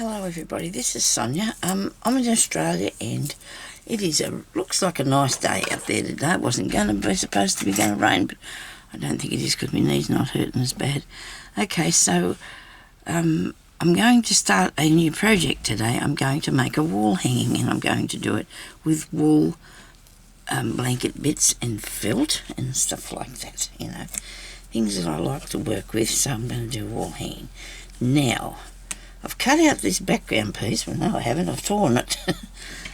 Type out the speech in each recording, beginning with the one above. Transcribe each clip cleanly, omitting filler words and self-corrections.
Hello everybody, this is Sonia. I'm in Australia and it is looks like a nice day out there today. It wasn't supposed to be going to rain, but I don't think it is because my knee's not hurting as bad. Okay, so I'm going to start a new project today. I'm going to make a wall hanging and I'm going to do it with wool blanket bits and felt and stuff like that, you know, things that I like to work with. So I'm going to do a wall hanging. Now, I've cut out this background piece. Well, no, I haven't. I've torn it.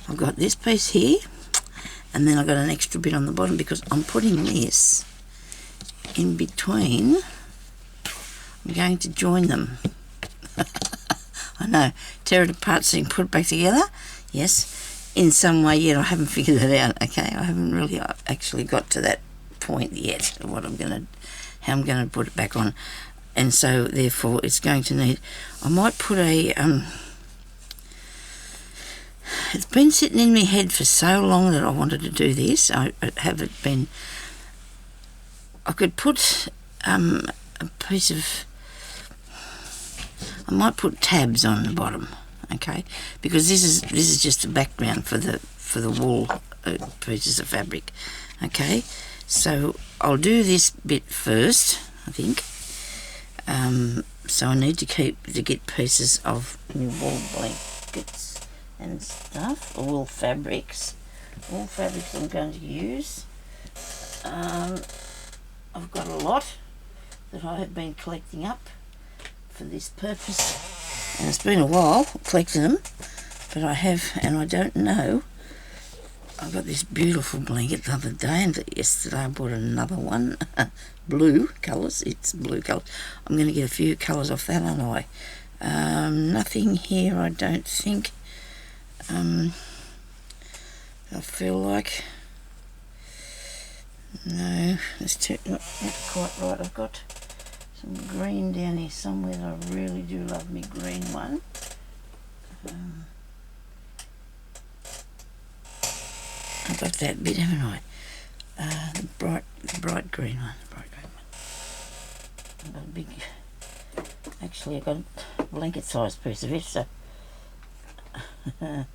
I've got this piece here, and then I've got an extra bit on the bottom because I'm putting this in between. I'm going to join them. I know, tear it apart so you can put it back together. Yes, in some way yet. I haven't figured it out. Okay, I haven't really actually got to that point yet of how I'm going to put it back on. And so therefore it's going to need, I might put a, it's been sitting in my head for so long that I wanted to do this. I could put a piece of, I might put tabs on the bottom, okay, because this is just a background for the wool pieces of fabric. Okay, so I'll do this bit first, I think. So I need to get pieces of wool blankets and stuff, or wool fabrics. Wool fabrics I'm going to use. I've got a lot that I have been collecting up for this purpose, and it's been a while collecting them, but I have, and I don't know. I got this beautiful blanket the other day, and yesterday I bought another one. Blue colours, it's blue colours. I'm going to get a few colours off that, aren't I? Nothing here, I don't think. I feel like, no, it's not quite right. I've got some green down here somewhere that I really do love me green one. I've got that bit, haven't I? The bright green one. I've got a big, actually I've got a blanket sized piece of it, so and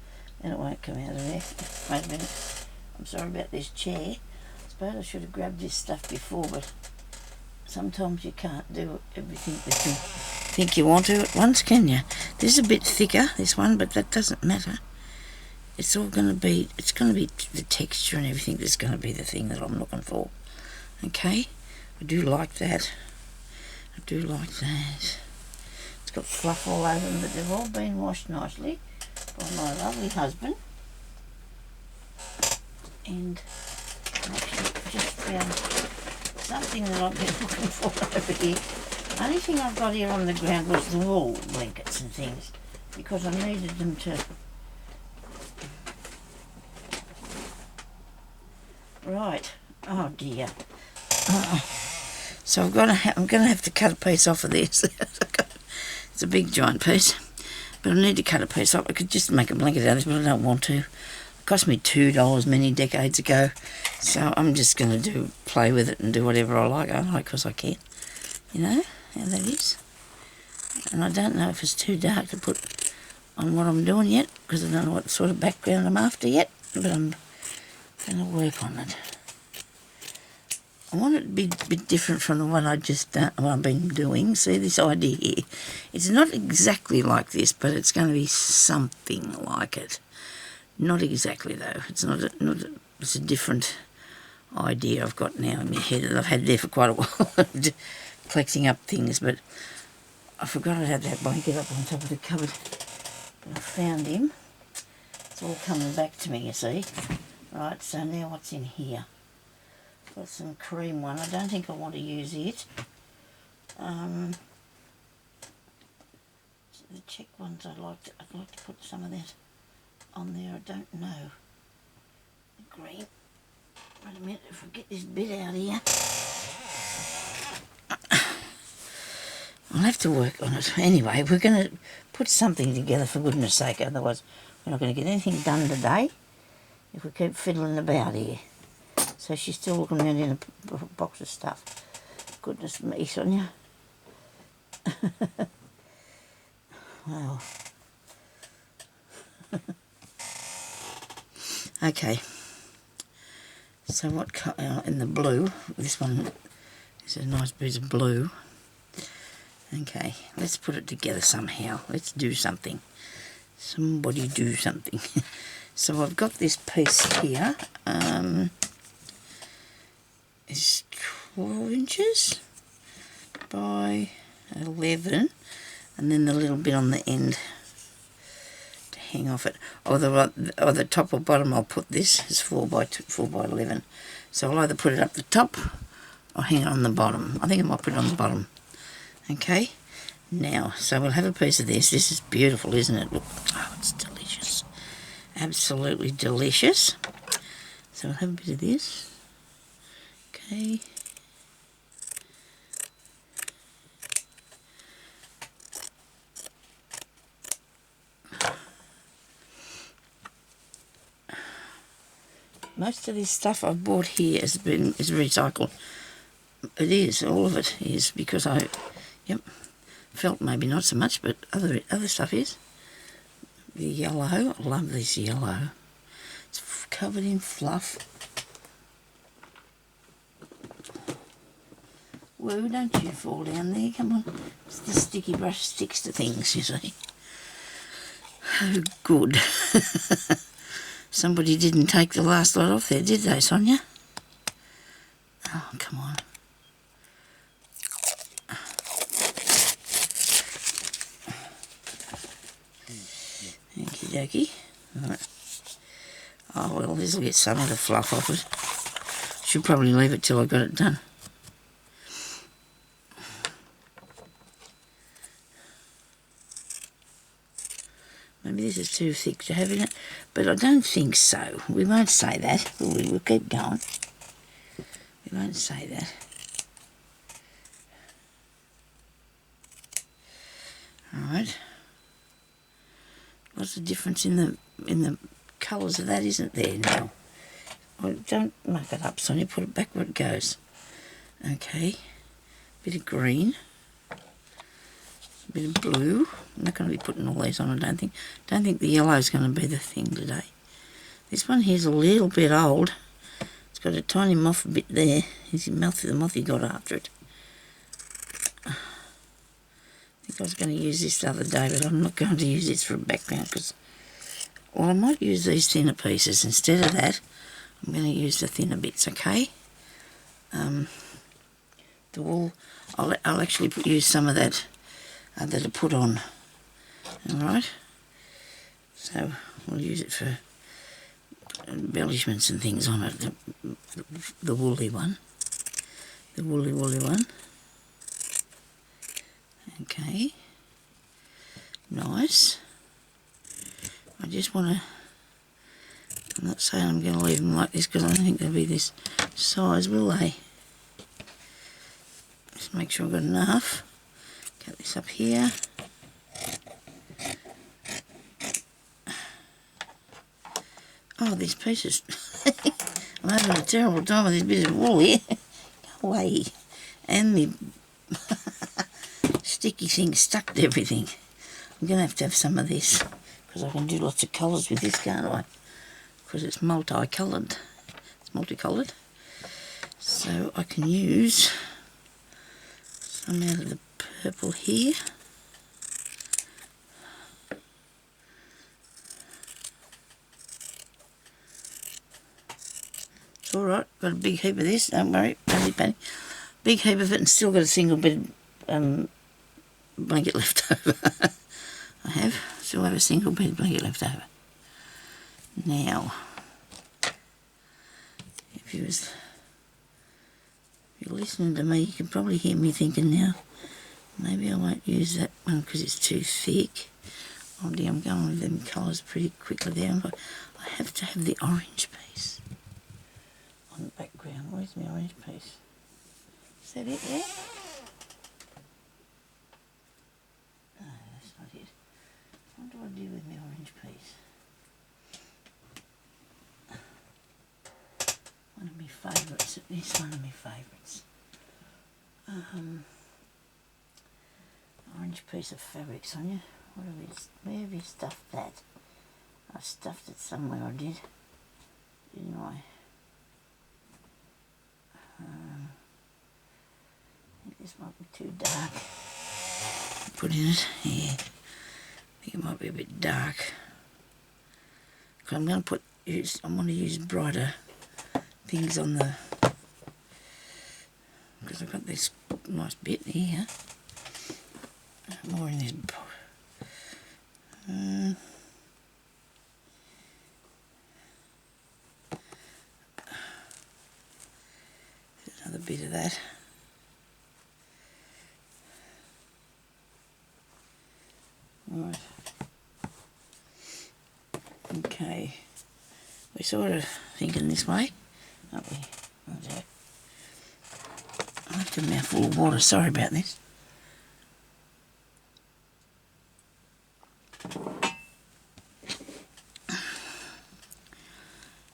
it won't come out of there. Wait a minute, I'm sorry about this chair. I suppose I should have grabbed this stuff before, but sometimes you can't do everything that you think you want to at once, can you? This is a bit thicker, this one, but that doesn't matter. It's all going to be, it's going to be the texture and everything that's going to be the thing that I'm looking for. Okay, I do like that. I do like that. It's got fluff all over them, but they've all been washed nicely by my lovely husband. And I actually just found something that I've been looking for over here. The only thing I've got here on the ground was the wool blankets and things, because I needed them to. Right. Oh dear. So I'm gonna have to cut a piece off of this. It's a big giant piece, but I need to cut a piece off. I could just make a blanket out of this, but I don't want to. It cost me $2 many decades ago, so I'm just gonna play with it and do whatever I like. Because I can. You know how that is. And I don't know if it's too dark to put on what I'm doing yet, because I don't know what sort of background I'm after yet. But I'm going to work on it. I want it to be a bit different from the one I've been doing. See this idea here? It's not exactly like this, but it's going to be something like it. Not exactly though. It's it's a different idea I've got now in my head that I've had there for quite a while, collecting up things. But I forgot I had that blanket up on top of the cupboard. But I found him. It's all coming back to me, you see. Right, so now what's in here? Got some cream one. I don't think I want to use it. The check ones I'd like to put some of that on there. I don't know. The green. Wait a minute, if we get this bit out here. I'll have to work on it. Anyway, we're going to put something together for goodness sake, otherwise we're not going to get anything done today if we keep fiddling about here. So she's still looking around in a box of stuff. Goodness me, Sonia. Well, Okay. So what colour in the blue? This one is a nice piece of blue. Okay, let's put it together somehow. Let's do something. Somebody do something. So I've got this piece here. It's 12 inches by 11, and then the little bit on the end to hang off it. Or the top or bottom, I'll put this is 4 by 11. So I'll either put it up the top or hang it on the bottom. I think I might put it on the bottom. Okay, now, so we'll have a piece of this. This is beautiful, isn't it? Look, oh, it's delicious. Absolutely delicious. So we'll have a bit of this. Okay. Most of this stuff I've bought here is recycled. It is, all of it is, because felt maybe not so much, but other stuff is. The yellow, I love this yellow. It's covered in fluff. Whoa, don't you fall down there, come on. The sticky brush sticks to things, you see. Oh, good. Somebody didn't take the last lot off there, did they, Sonia? Oh, come on. Okie dokie. Right. Oh, well, this will get some of the fluff off it. Should probably leave it till I got it done. Maybe this is too thick to have in it, but I don't think so. We won't say that. We'll keep going. We won't say that. All right. What's the difference in the colours of that, isn't there now? Well, don't muck it up, Sonia. Put it back where it goes. Okay. Bit of green. Bit of blue. I'm not going to be putting all these on, I don't think. Don't think the yellow is going to be the thing today. This one here's a little bit old. It's got a tiny moth bit there. It's the moth he got after it. I think I was going to use this the other day, but I'm not going to use this for a background because, well, I might use these thinner pieces. Instead of that, I'm going to use the thinner bits, okay? The wool, I'll actually use some of that that I put on. Alright, so we'll use it for embellishments and things on it. The woolly one, the woolly one. Okay, nice. I just want to, I'm not saying I'm going to leave them like this because I don't think they'll be this size, will they? Just make sure I've got enough. Get this up here. Oh, these pieces. I'm having a terrible time with this bit of wool here. Go away. And the sticky thing stuck to everything. I'm going to have some of this because I can do lots of colours with this, can't I? Because it's multicoloured. It's multicoloured. So I can use some out of the purple here. It's alright, got a big heap of this, don't worry, don't panic. Big heap of it and still got a single bed blanket left over. I still have a single bed blanket left over. Now, if you're listening to me, you can probably hear me thinking now, maybe I won't use that one because it's too thick. Oh dear, I'm going with them colours pretty quickly there. But I have to have the orange piece on the background. Where's my orange piece? Is that it there? No, that's not it. What do I do with my orange piece? One of my favourites, at least one of my favourites. Orange piece of fabric, Sonia. Where have you stuffed that? I stuffed it somewhere, I did. Didn't I? I think this might be too dark. Put in it, yeah. I think it might be a bit dark. Cause I'm going to I want to use brighter things on the, because I've got this nice bit here. More in this. Another bit of that. Right. Okay. We're sort of thinking this way, aren't we? Okay. I left a mouthful of water, sorry about this.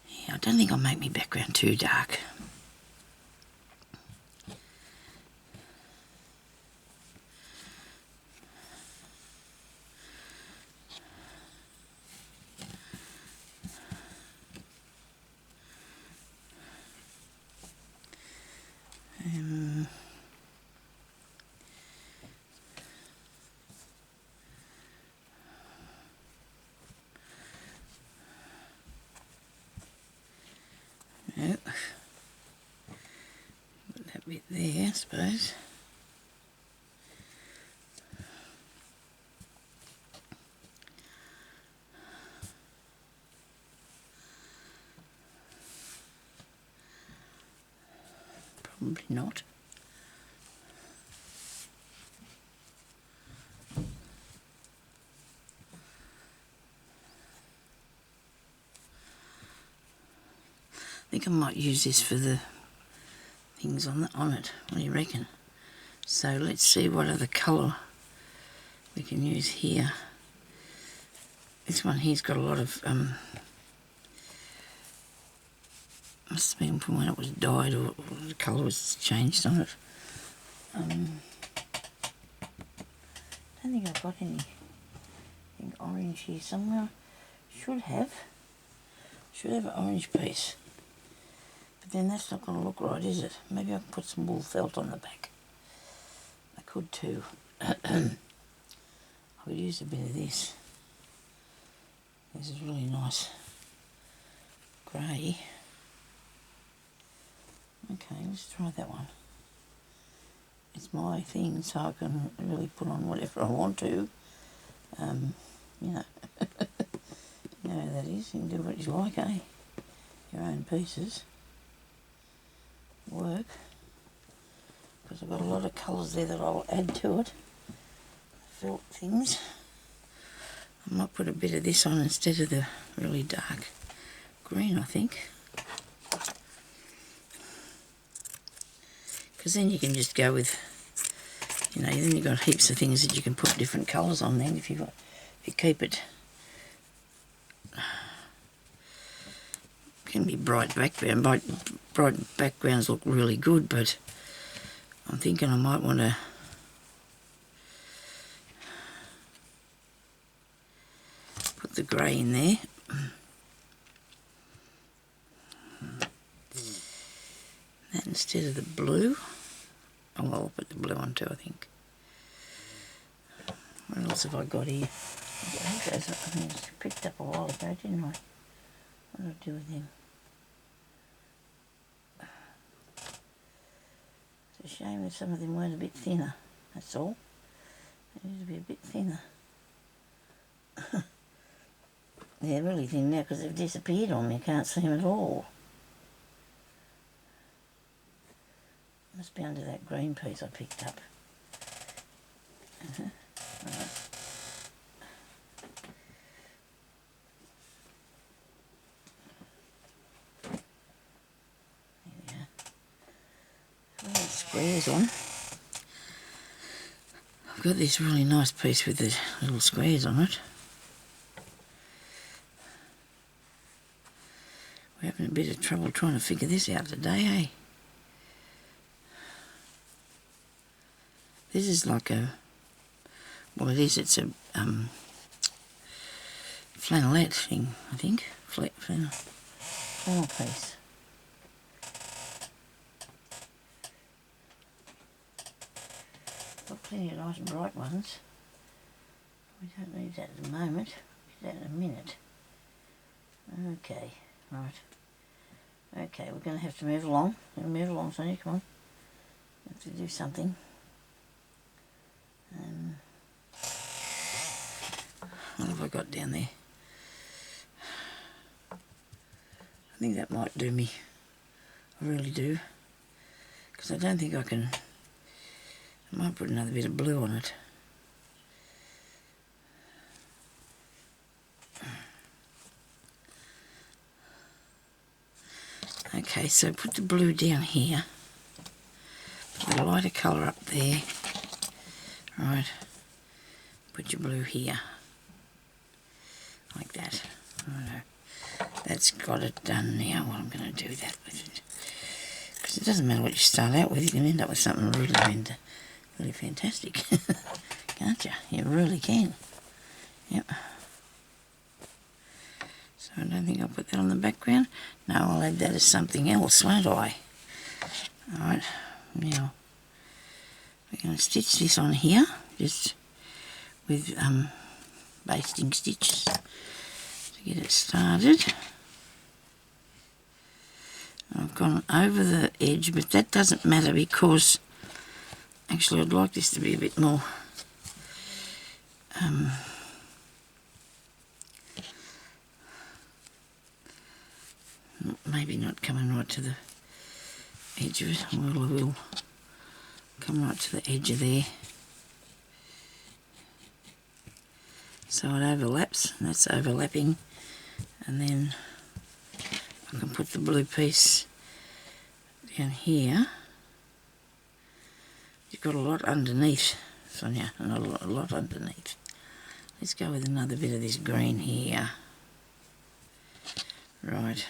Yeah, I don't think I'll make my background too dark. No. Put that bit there, I suppose. Probably not. I think I might use this for the things on it. What do you reckon? So let's see what other colour we can use here. This one here's got a lot of must have been from when it was dyed or the colour was changed on it. I don't think I've got anything orange here somewhere. Should have an orange piece. But then that's not going to look right, is it? Maybe I can put some wool felt on the back. I could too. I could use a bit of this. This is really nice grey. Okay, let's try that one. It's my thing, so I can really put on whatever I want to. You know, you know how that is. You can do what you like, eh? Your own pieces. Work. Because I've got a lot of colours there that I'll add to it. Felt things. I might put a bit of this on instead of the really dark green, I think. Because then you can just go with, you know, then you've got heaps of things that you can put different colours on then if you keep it. Can be bright background. Bright backgrounds look really good, but I'm thinking I might want to put the grey in there. That instead of the blue. Oh, well, I'll put the blue on too, I think. What else have I got here? I think I was picked up a while ago, didn't I? What did I do with him? It's a shame that some of them weren't a bit thinner, that's all. They need to be a bit thinner. They're really thin now because they've disappeared on me. I can't see them at all. Must be under that green piece I picked up. Right. There we are. Put the squares on. I've got this really nice piece with the little squares on it. We're having a bit of trouble trying to figure this out today, eh? This is like a, well it is, it's a flannelette thing, I think. Flannel piece. Got plenty of nice and bright ones. We don't need that at the moment. We'll need that in a minute. Okay, right. Okay, we're going to have to move along. Move along, Sonia, come on. We have to do something. What have I got down there? I think that might do me. I really do. Because I don't think I can... I might put another bit of blue on it. Okay, so put the blue down here. Put the lighter colour up there. Right. Put your blue here. Like that. Righto. That's got it done now. What I'm going to do that with it. Because it doesn't matter what you start out with, you can end up with something really fantastic. Can't you? You really can. Yep. So I don't think I'll put that on the background. No, I'll add that as something else, won't I? Alright, now we're going to stitch this on here, just with basting stitches to get it started. I've gone over the edge, but that doesn't matter because actually I'd like this to be a bit more maybe not coming right to the edge of it. Well, I will come right to the edge of there. So it overlaps, and that's overlapping, and then I can put the blue piece down here. You've got a lot underneath, Sonia, and a lot underneath. Let's go with another bit of this green here. Right.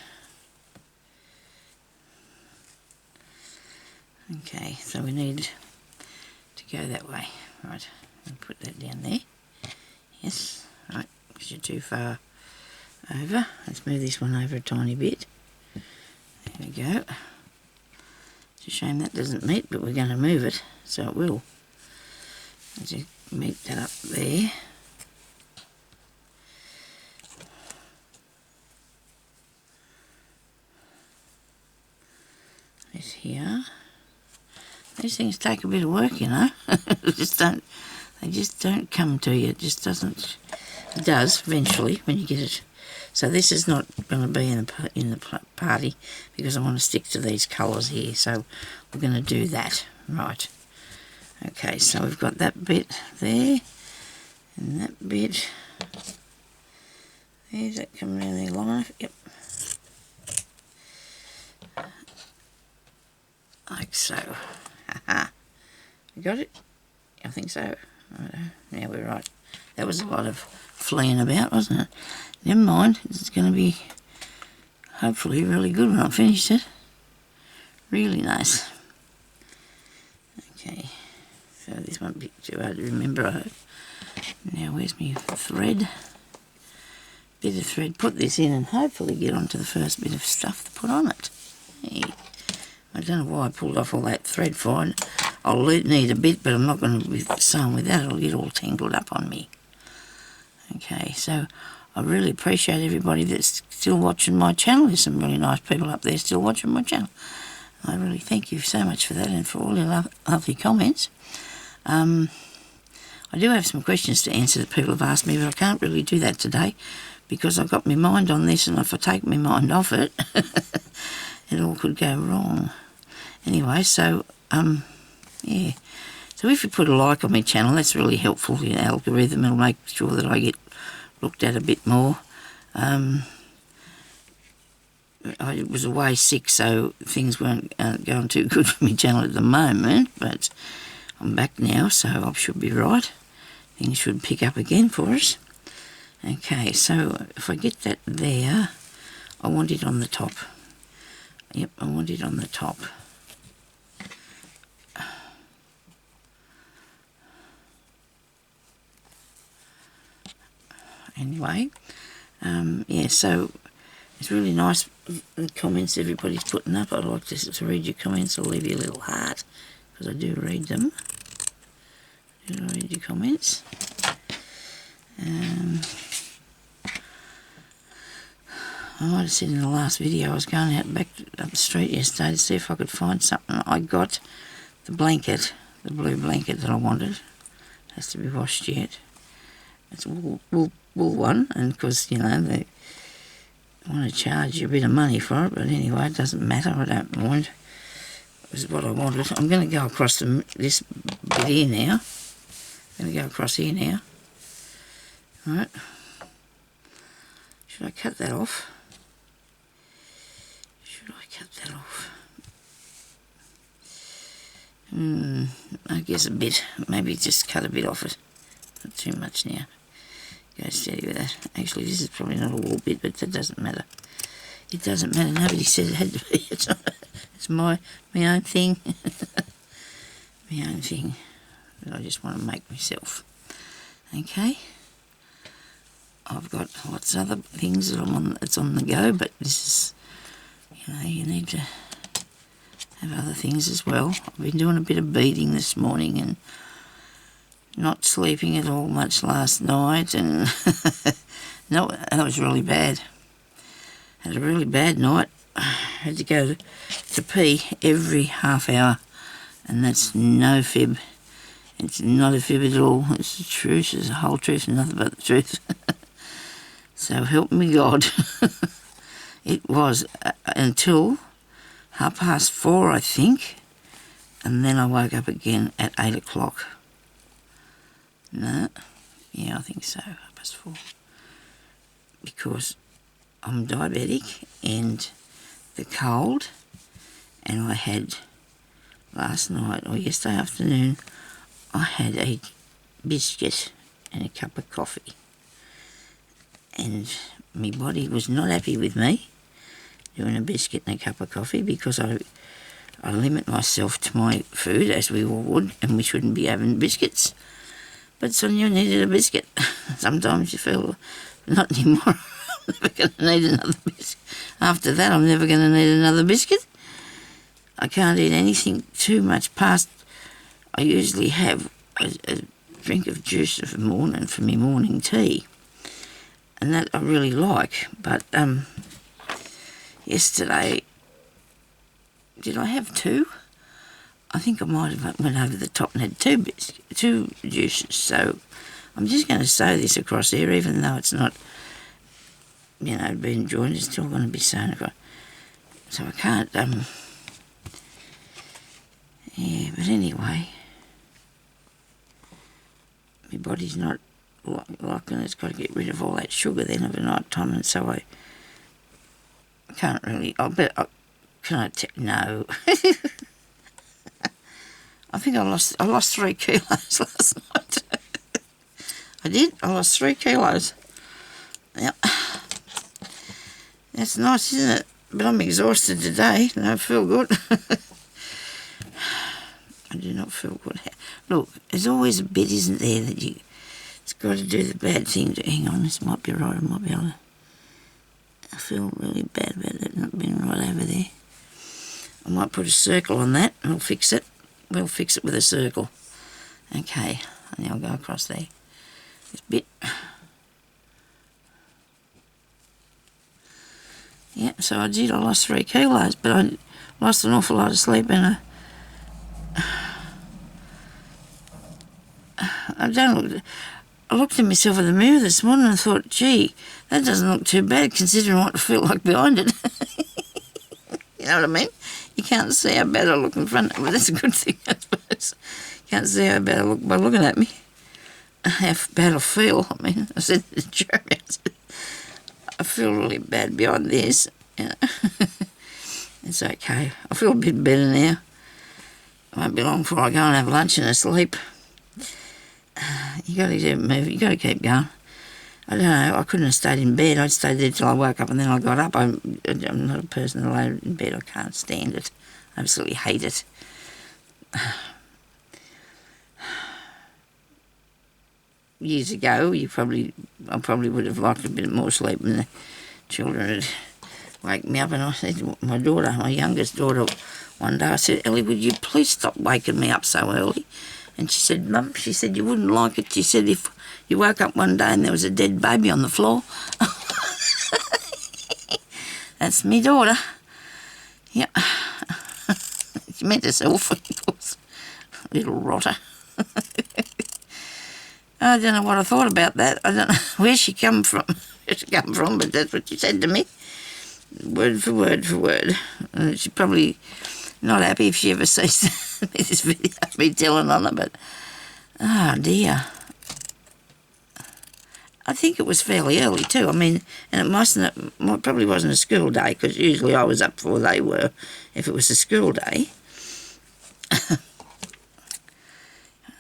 Okay, so we need to go that way. Right, I'll put that down there. Yes, right, because you're too far over. Let's move this one over a tiny bit. There we go. It's a shame that doesn't meet, but we're going to move it, so it will. Let's just meet that up there. This here. These things take a bit of work, you know. They just don't come to you. It just doesn't. It does eventually when you get it. So this is not going to be in the party because I want to stick to these colours here. So we're going to do that. Right. Okay, so we've got that bit there and that bit. Is that coming around there long enough? Yep. Like so. Haha. You got it? I think so. Yeah, we're right. That was a lot of fleeing about, wasn't it? Never mind. It's going to be hopefully really good when I finish it. Really nice. Okay. So this won't be too hard to remember, I hope. Now, where's my thread? Bit of thread. Put this in and hopefully get onto the first bit of stuff to put on it. Hey. I don't know why I pulled off all that thread for it. I'll need a bit, but I'm not going to be sewing with that. It'll get all tangled up on me. Okay, so I really appreciate everybody that's still watching my channel. There's some really nice people up there still watching my channel. I really thank you so much for that and for all your lovely comments. I do have some questions to answer that people have asked me, but I can't really do that today because I've got my mind on this, and if I take my mind off it, it all could go wrong. Anyway, so, yeah. So if you put a like on my channel, that's really helpful. The algorithm will make sure that I get looked at a bit more. I was away sick, so things weren't going too good for my channel at the moment, but I'm back now, so I should be right. Things should pick up again for us. Okay, so if I get that there, I want it on the top. Yep, I want it on the top. Anyway, Yeah, so it's really nice, the comments everybody's putting up. I'd like to read your comments. I'll leave you a little heart, because I do read them. I read your comments. I might have said in the last video I was going out back up the street yesterday to see if I could find something. I got the blanket, the blue blanket that I wanted. It has to be washed yet. It's a wool one, and because, you know, they want to charge you a bit of money for it, but anyway, it doesn't matter. I don't mind. It was what I wanted. I'm going to go across this bit here now. I'm going to go across here now. Right. Should I cut that off? Should I cut that off? I guess a bit. Maybe just cut a bit off it. Not too much now. Go steady with that. Actually, this is probably not a wool bit, but that doesn't matter. It doesn't matter. Nobody said it had to be. It's my own thing. My own thing that I just want to make myself. Okay. I've got lots of other things that it's on the go, but this is, you know, you need to have other things as well. I've been doing a bit of beading this morning and not sleeping at all much last night, and no, that was really bad. Had a really bad night. Had to go to pee every half hour, and that's no fib. It's not a fib at all. It's the truth. It's the whole truth and nothing but the truth. So help me God. It was until 4:30, I think, and then I woke up again at 8 o'clock. No, yeah, I think so, 4:30. Because I'm diabetic and the cold, and I had last night or yesterday afternoon, I had a biscuit and a cup of coffee. And my body was not happy with me doing a biscuit and a cup of coffee, because I limit myself to my food, as we all would, and we shouldn't be having biscuits. But Sonia needed a biscuit. Sometimes you feel, not anymore. I'm never going to need another biscuit. After that, I'm never going to need another biscuit. I can't eat anything too much past. I usually have a drink of juice for morning, for my morning tea. And that I really like. But yesterday, did I have two? I think I might have went over the top and had two juices. So I'm just going to sew this across here, even though it's not, you know, being joined. It's still going to be sewn across. So I can't, yeah, but anyway, my body's not liking it. It's got to get rid of all that sugar then of a night time, and so I can't really, no. I think I lost 3 kilos last night. I did. I lost 3 kilos. Yep. That's nice, isn't it? But I'm exhausted today. I don't feel good. I do not feel good. Look, there's always a bit, isn't there, that it's got to do the bad thing. Hang on, this might be right. I might be able to. I feel really bad about it not being right over there. I might put a circle on that and I'll fix it. We'll fix it with a circle. Okay, and now I'll go across there. This bit. Yeah, so I did. I lost 3 kilos, but I lost an awful lot of sleep, and I looked at myself in the mirror this morning and thought, gee, that doesn't look too bad considering what I feel like behind it. You know what I mean? You can't see how bad I look in front of me. That's a good thing, I suppose. You can't see how bad I look by looking at me. How bad I feel. I mean, I said to Jeremy, I feel really bad behind this. You know? It's okay. I feel a bit better now. It won't be long before I go and have lunch and sleep. You got to move. You got to keep going. I don't know. I couldn't have stayed in bed. I stayed there till I woke up, and then I got up. I'm not a person that lay in bed. I can't stand it. I absolutely hate it. years ago, I probably would have liked a bit more sleep when the children would wake me up. And I said to my daughter, my youngest daughter, one day, I said, Ellie, would you please stop waking me up so early? And she said, Mum, she said, you wouldn't like it. She said, if you woke up one day and there was a dead baby on the floor. That's me daughter. Yep. She meant herself, of course. Little rotter. I don't know what I thought about that. I don't know where she come from. But that's what she said to me. Word for word for word. She's probably not happy if she ever sees this video of me telling on her, but oh dear. I think it was fairly early too. I mean, and it probably wasn't a school day, because usually I was up before they were if it was a school day.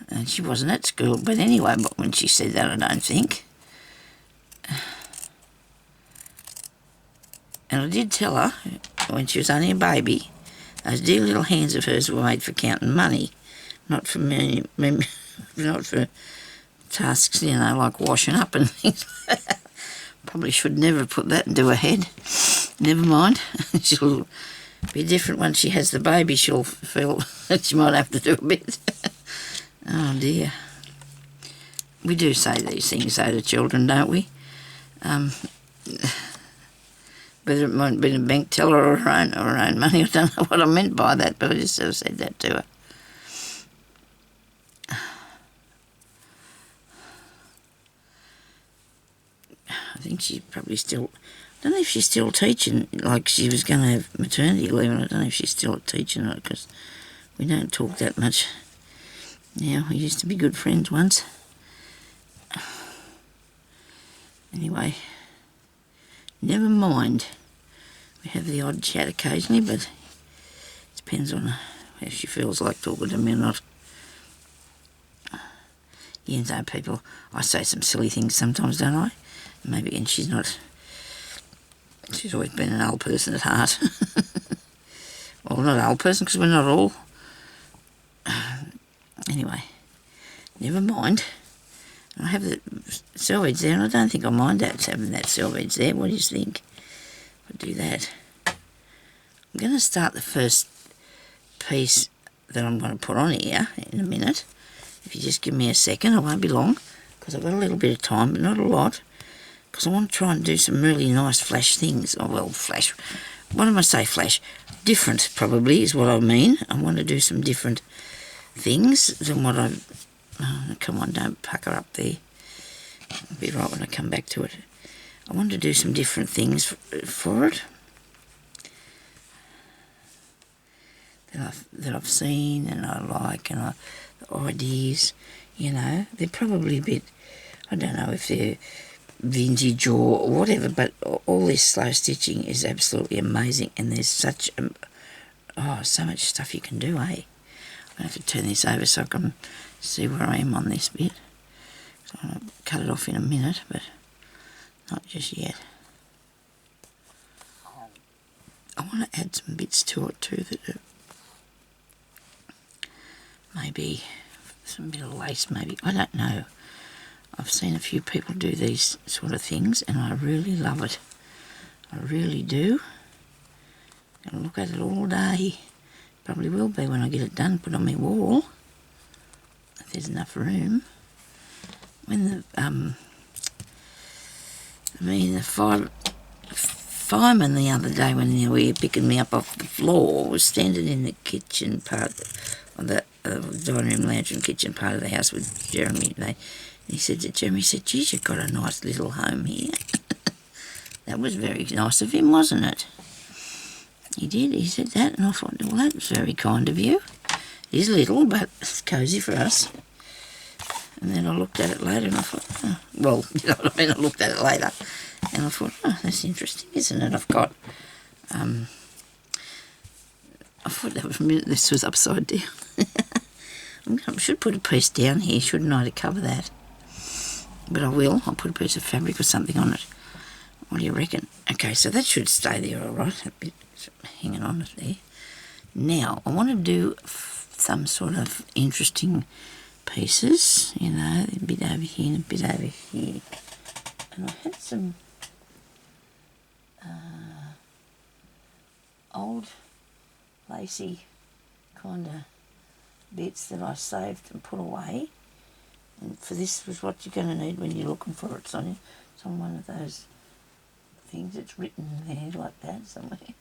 And she wasn't at school, but anyway, but when she said that, I don't think. And I did tell her, when she was only a baby, those dear little hands of hers were made for counting money, not for not for tasks, like washing up and things like that. Probably should never put that into her head. Never mind. She'll be different once she has the baby. She'll feel that she might have to do a bit. Oh dear. We do say these things though to children, don't we? Whether it might be a bank teller or her own money, I don't know what I meant by that, but I just sort of said that to her. I think she's probably still, I don't know if she's still teaching, like she was going to have maternity leave, and I don't know if she's still teaching it, because we don't talk that much now. We used to be good friends once. Anyway, never mind. We have the odd chat occasionally, but it depends on if she feels like talking to me or not. You know, people, I say some silly things sometimes, don't I? Maybe, and she's always been an old person at heart. Well, not an old person, because we're not all. Anyway, never mind. I have the selvage there, and I don't think I mind having that selvage there. What do you think? I'll do that. I'm going to start the first piece that I'm going to put on here in a minute. If you just give me a second, I won't be long, because I've got a little bit of time, but not a lot, because I want to try and do some really nice flash things. Oh, well, flash. What am I say, flash? Different, probably, is what I mean. I want to do some different things than what I've... Oh, come on, don't pucker up there. I'll be right when I come back to it. I want to do some different things for it that I've seen and I like, and the ideas, they're probably a bit, I don't know if they're vintage or whatever, but all this slow stitching is absolutely amazing, and there's so much stuff you can do, eh? I'm going to have to turn this over so I can see where I am on this bit. So I'm going to cut it off in a minute, but not just yet. I want to add some bits to it too, that maybe some bit of lace, maybe. I don't know. I've seen a few people do these sort of things, and I really love it. I really do. I'm going to look at it all day. Probably will be when I get it done, put on my wall, if there's enough room. When the fireman the other day, when they were picking me up off the floor, was standing in the kitchen part of the dining room, lounge and kitchen part of the house with Jeremy. He said to Jeremy, geez, you've got a nice little home here. That was very nice of him, wasn't it? He did, he said that, and I thought, well, that was very kind of you. It is little, but it's cosy for us. And then I looked at it later, and I thought, oh, well, you know what I mean, I looked at it later, and I thought, oh, that's interesting, isn't it? I've got, I thought that was, this was upside down. I should put a piece down here, shouldn't I, to cover that? But I will. I'll put a piece of fabric or something on it. What do you reckon? Okay, so that should stay there all right. A bit hanging on it there. Now, I want to do some sort of interesting pieces, you know, a bit over here and a bit over here. And I had some old lacy kind of bits that I saved and put away. And for this was what you're going to need when you're looking for it, Sonia. It's on one of those things. It's written there like that somewhere.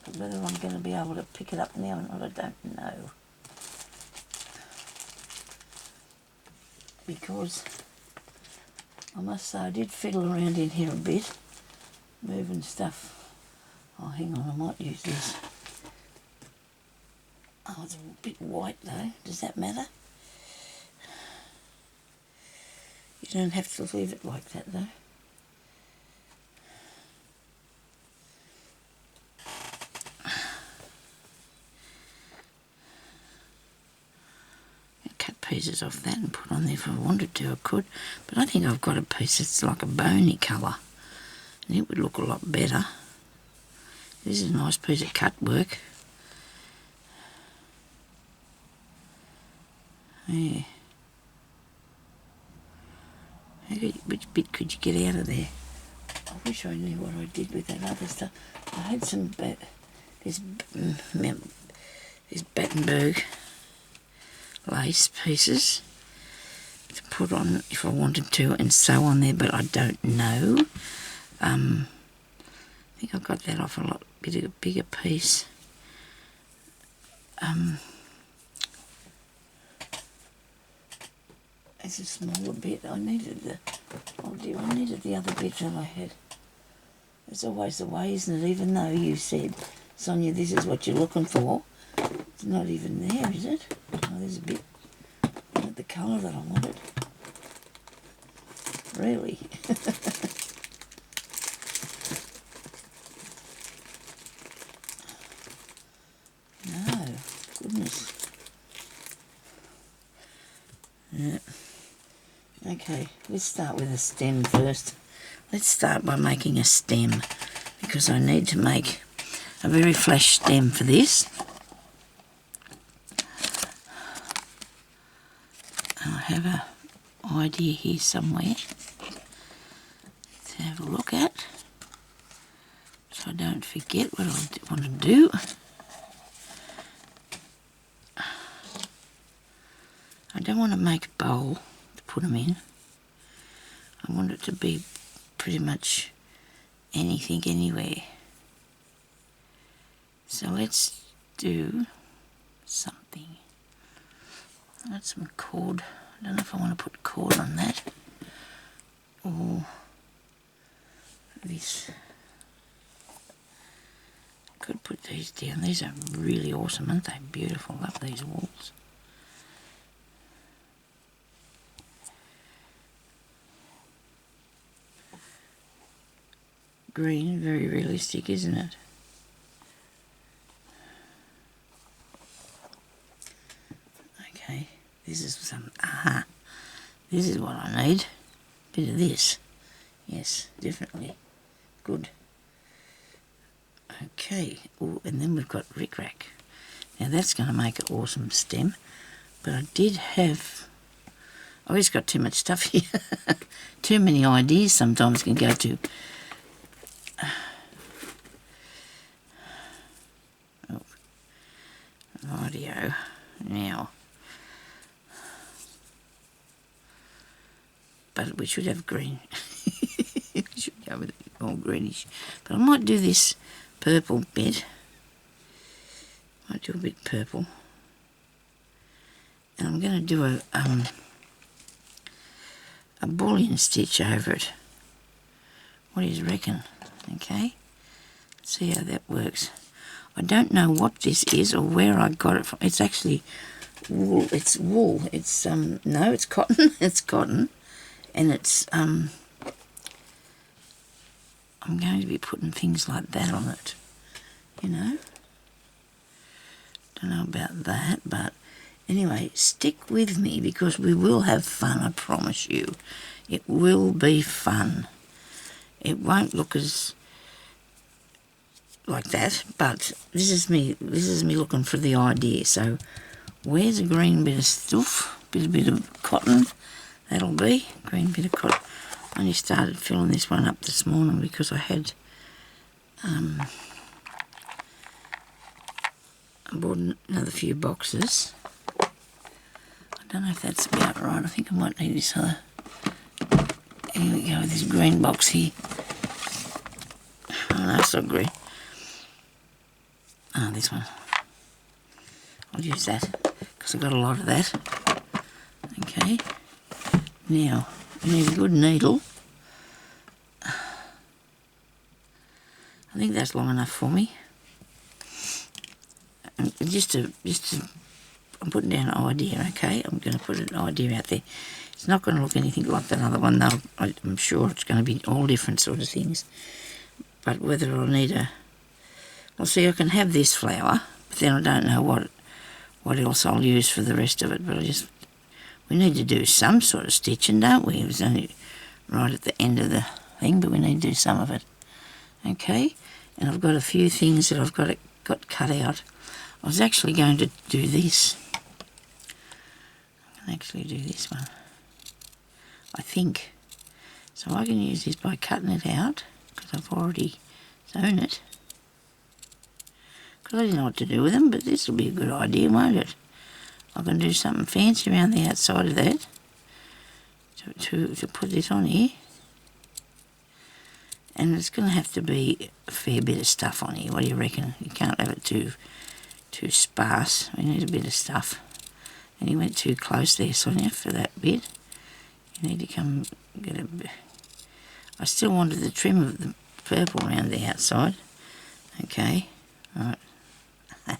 But whether I'm going to be able to pick it up now or not, I don't know. Because I must say I did fiddle around in here a bit, moving stuff. Oh, hang on, I might use this. Oh, it's a bit white though. Does that matter? You don't have to leave it like that though. Cut pieces off that and put on there if I wanted to, I could. But I think I've got a piece that's like a bony colour. And it would look a lot better. This is a nice piece of cut work. Yeah. Which bit could you get out of there? I wish I knew what I did with that other stuff. I had some this Battenberg lace pieces to put on if I wanted to and sew on there, but I don't know. I think I got that off a bigger piece. It's a smaller bit. I needed the other bit that I had. It's always the way, isn't it? Even though you said, Sonia, this is what you're looking for, it's not even there, is it? Oh, there's a bit, not the colour that I wanted. Really? No, goodness. Yeah. Okay, let's start with a stem first. Let's start by making a stem, because I need to make a very flash stem for this. I have an idea here somewhere to have a look at, so I don't forget what I want to do. I don't want to make a bowl to put them in. I want it to be pretty much anything, anywhere. So let's do something. I got some cord. I don't know if I want to put cord on that or this. I could put these down. These are really awesome, aren't they? Beautiful. Love these walls. Green, very realistic, isn't it? Okay, this is some, this is what I need. Bit of this. Yes, definitely. Good. Okay, ooh, and then we've got rickrack. Now that's going to make an awesome stem, but I did have, I always got too much stuff here. Too many ideas sometimes can go to. Audio now, but we should have green. We should go with it all greenish, but I might do this purple bit. Might do a bit purple, and I'm going to do a bullion stitch over it. What do you reckon? Okay, see how that works. I don't know what this is or where I got it from. It's actually wool. It's wool. It's no, it's cotton. It's cotton, and it's I'm going to be putting things like that on it. You know. Don't know about that, but anyway, stick with me because we will have fun. I promise you, it will be fun. It won't look as like that, but this is me looking for the idea. So where's a green bit of stuff? bit of cotton. That'll be green bit of cotton. I only started filling this one up this morning because I had I bought another few boxes. I don't know if that's about right. I think I might need this other. Here we go with this green box here. Oh no, it's not green. Oh, this one. I'll use that because I've got a lot of that. Okay. Now, we need a good needle. I think that's long enough for me. And I'm putting down an idea, okay? I'm going to put an idea out there. It's not going to look anything like that other one, though. I'm sure it's going to be all different sort of things. But whether I'll need a... Well, see, I can have this flower, but then I don't know what else I'll use for the rest of it. But we need to do some sort of stitching, don't we? It was only right at the end of the thing, but we need to do some of it. Okay, and I've got a few things that I've got cut out. I was actually going to do this. I can actually do this one, I think. So I can use this by cutting it out, because I've already sewn it. Because I didn't know what to do with them, but this will be a good idea, won't it? I can do something fancy around the outside of that to put this on here. And it's going to have to be a fair bit of stuff on here. What do you reckon? You can't have it too sparse. We need a bit of stuff. And you went too close there, Sonia, for that bit. You need to come get a bit. I still wanted the trim of the purple around the outside. Okay, right.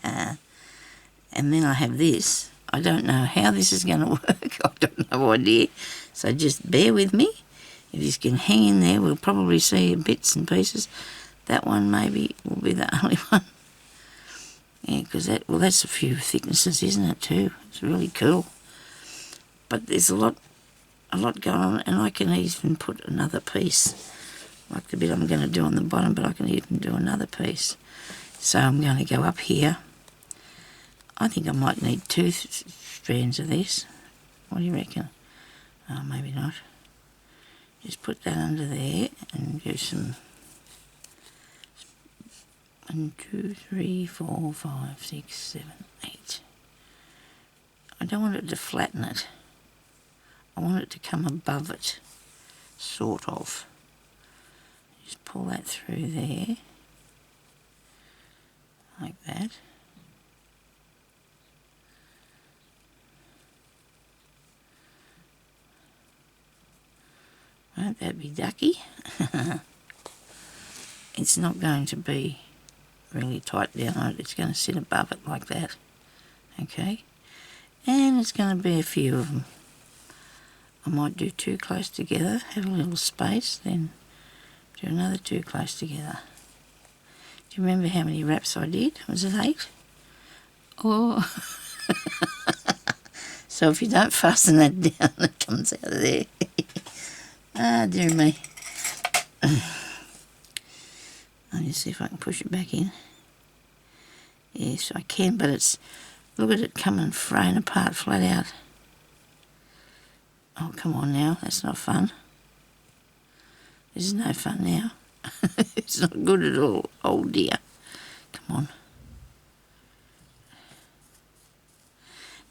And then I have this. I don't know how this is going to work. I've got no idea. So just bear with me. If this can hang in there, we'll probably see bits and pieces. That one maybe will be the only one. Yeah, because that's a few thicknesses, isn't it, too? It's really cool. But there's a lot going on, and I can even put another piece, like the bit I'm going to do on the bottom, but I can even do another piece. So I'm going to go up here. I think I might need 2 strands of this. What do you reckon? Oh, maybe not. Just put that under there and do some 1, 2, 3, 4, 5, 6, 7, 8. I don't want it to flatten it. I want it to come above it, sort of. Just pull that through there, like that. Won't that be ducky? It's not going to be really tight down on it. It's going to sit above it like that. Okay? And it's going to be a few of them. I might do 2 close together, have a little space, then do another 2 close together. Do you remember how many wraps I did? Was it 8? Oh. So if you don't fasten that down, it comes out of there. Ah, dear me. Let me see if I can push it back in. Yes, I can, but it's... Look at it coming fraying apart flat out. Oh, come on now. That's not fun. This is no fun now. It's not good at all. Oh, dear. Come on.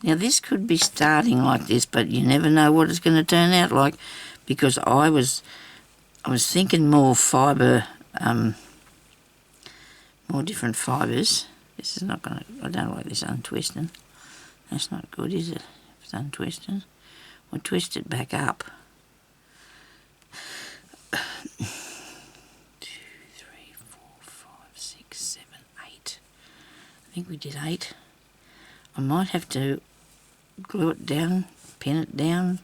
Now, this could be starting like this, but you never know what it's going to turn out like, because I was thinking more fibre, more different fibres. This is not going to... I don't like this untwisting. That's not good, is it? If it's untwisting. We'll twist it back up. 2, 3, 4, 5, 6, 7, 8. I think we did 8. I might have to glue it down, pin it down,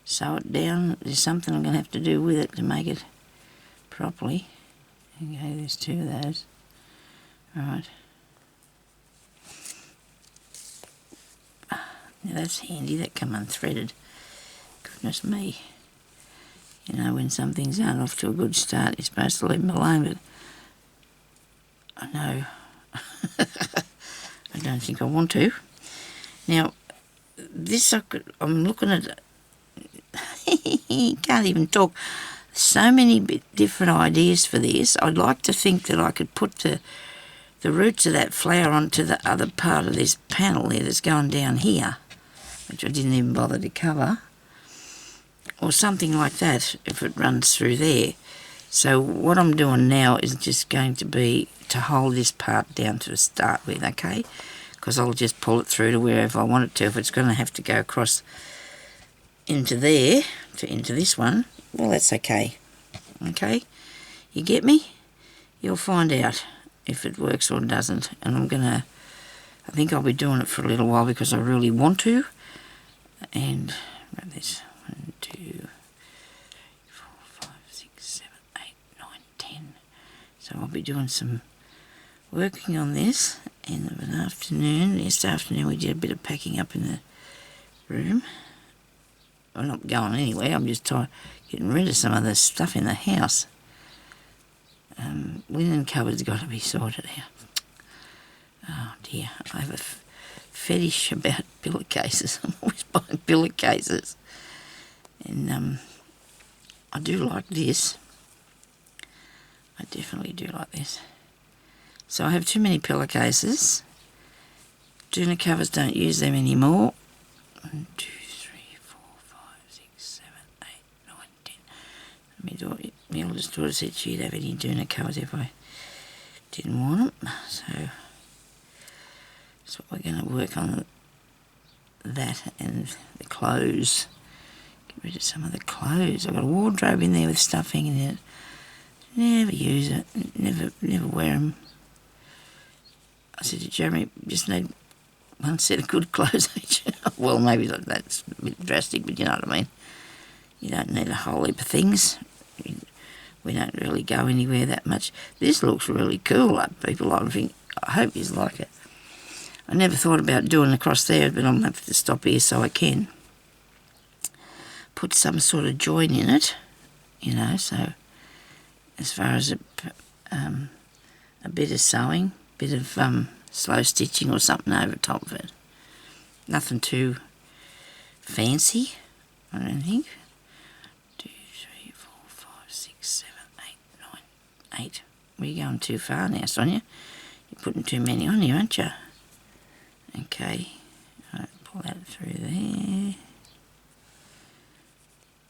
sew it down. There's something I'm going to have to do with it to make it properly. Okay, there's 2 of those. Right. Now that's handy, that come unthreaded. Goodness me. You know, when some things aren't off to a good start, you're supposed to leave them alone, but I know. I don't think I want to. Now, this I'm looking at. Can't even talk. So many different ideas for this. I'd like to think that I could put the roots of that flower onto the other part of this panel there that's going down here, which I didn't even bother to cover, or something like that if it runs through there. So what I'm doing now is just going to be to hold this part down to start with, okay? Because I'll just pull it through to wherever I want it to. If it's going to have to go across into there, into this one, well, that's okay. Okay? You get me? You'll find out if it works or doesn't. And I think I'll be doing it for a little while because I really want to. And grab this. 1, 2, 3, 4, 5, 6, 7, 8, 9, 10. So I'll be doing some working on this in an afternoon. Yesterday afternoon we did a bit of packing up in the room. I'm not going anywhere, I'm just getting rid of some of the stuff in the house. Linen cupboard's got to be sorted out. Oh dear, I have a fetish about pillowcases. I'm always buying pillowcases. And I do like this. I definitely do like this. So I have too many pillowcases. Doona covers, don't use them anymore. 1, 2, 3, 4, 5, 6, 7, 8, 9, 10. My eldest daughter said she'd have any Doona covers if I didn't want them. So that's what we're going to work on, that and the clothes. Get rid of some of the clothes. I've got a wardrobe in there with stuff hanging in it. Never use it. Never wear them. I said to Jeremy, just need one set of good clothes each. Well, maybe that's a bit drastic, but you know what I mean. You don't need a whole heap of things. We don't really go anywhere that much. This looks really cool, people. I hope you like it. I never thought about doing across there, but I'm going to have to stop here so I can put some sort of join in it, you know, so as far as a bit of sewing, bit of slow stitching or something over top of it. Nothing too fancy, I don't think. 2, 3, 4, 5, 6, 7, 8, 9, 8. Well, you're going too far now, Sonia. You're putting too many on you, aren't you? Okay. Right, pull that through there.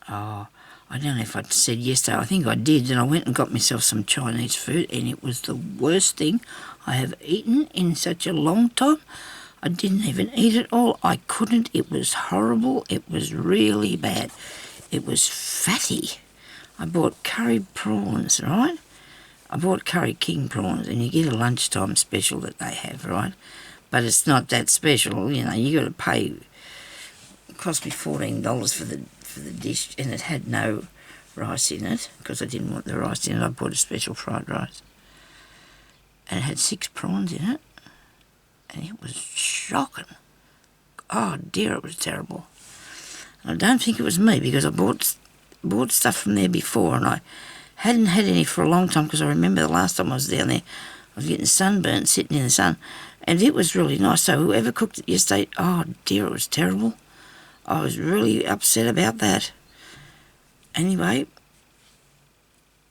Oh, I don't know if I said yesterday, I think I did, and I went and got myself some Chinese food, and it was the worst thing I have eaten in such a long time. I didn't even eat it all. I couldn't. It was horrible. It was really bad. It was fatty. I bought curry prawns, right? I bought curry king prawns, and you get a lunchtime special that they have, right? But it's not that special, you know. You got to pay. It cost me $14 for the dish, and it had no rice in it because I didn't want the rice in it. I bought a special fried rice, and it had 6 prawns in it, and it was shocking. Oh dear, it was terrible. And I don't think it was me because I bought stuff from there before, and I hadn't had any for a long time because I remember the last time I was down there, I was getting sunburnt sitting in the sun, and it was really nice. So whoever cooked it yesterday, oh dear, it was terrible. I was really upset about that. Anyway,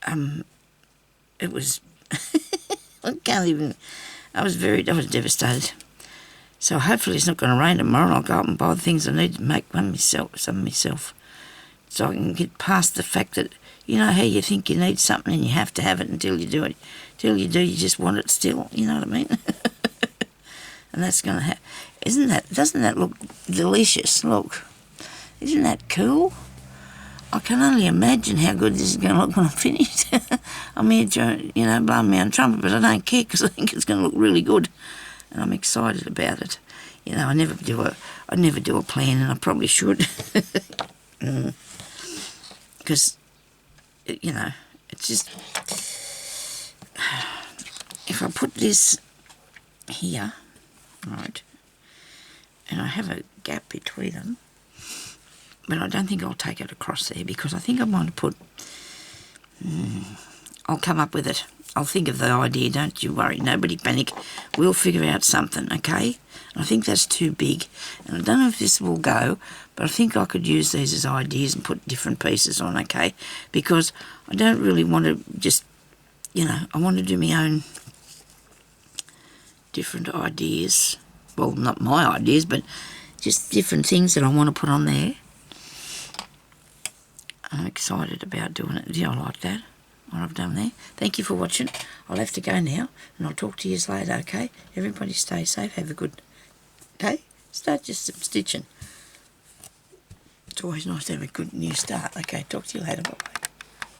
it was, I was devastated. So hopefully it's not going to rain tomorrow, and I'll go up and buy the things I need to make some myself. So I can get past the fact that, you know how you think you need something and you have to have it until you do it. Till you do, you just want it still, you know what I mean? And that's going to happen. Doesn't that look delicious? Look, isn't that cool? I can only imagine how good this is going to look when I'm finished. I'm here, you know, blowing my own trumpet, but I don't care because I think it's going to look really good, and I'm excited about it. You know, I never do a plan, and I probably should, because you know, it's just if I put this here, right, and I have a gap between them, but I don't think I'll take it across there because I think I want to put, I'll come up with it. I'll think of the idea, don't you worry, nobody panic. We'll figure out something, okay? And I think that's too big. And I don't know if this will go, but I think I could use these as ideas and put different pieces on, okay? Because I don't really want to just, I want to do my own different ideas. Well, not my ideas, but just different things that I want to put on there. I'm excited about doing it. Yeah, I like that, what I've done there. Thank you for watching. I'll have to go now, and I'll talk to you later, okay? Everybody stay safe. Have a good day. Start just some stitching. It's always nice to have a good new start. Okay, talk to you later. Bye-bye.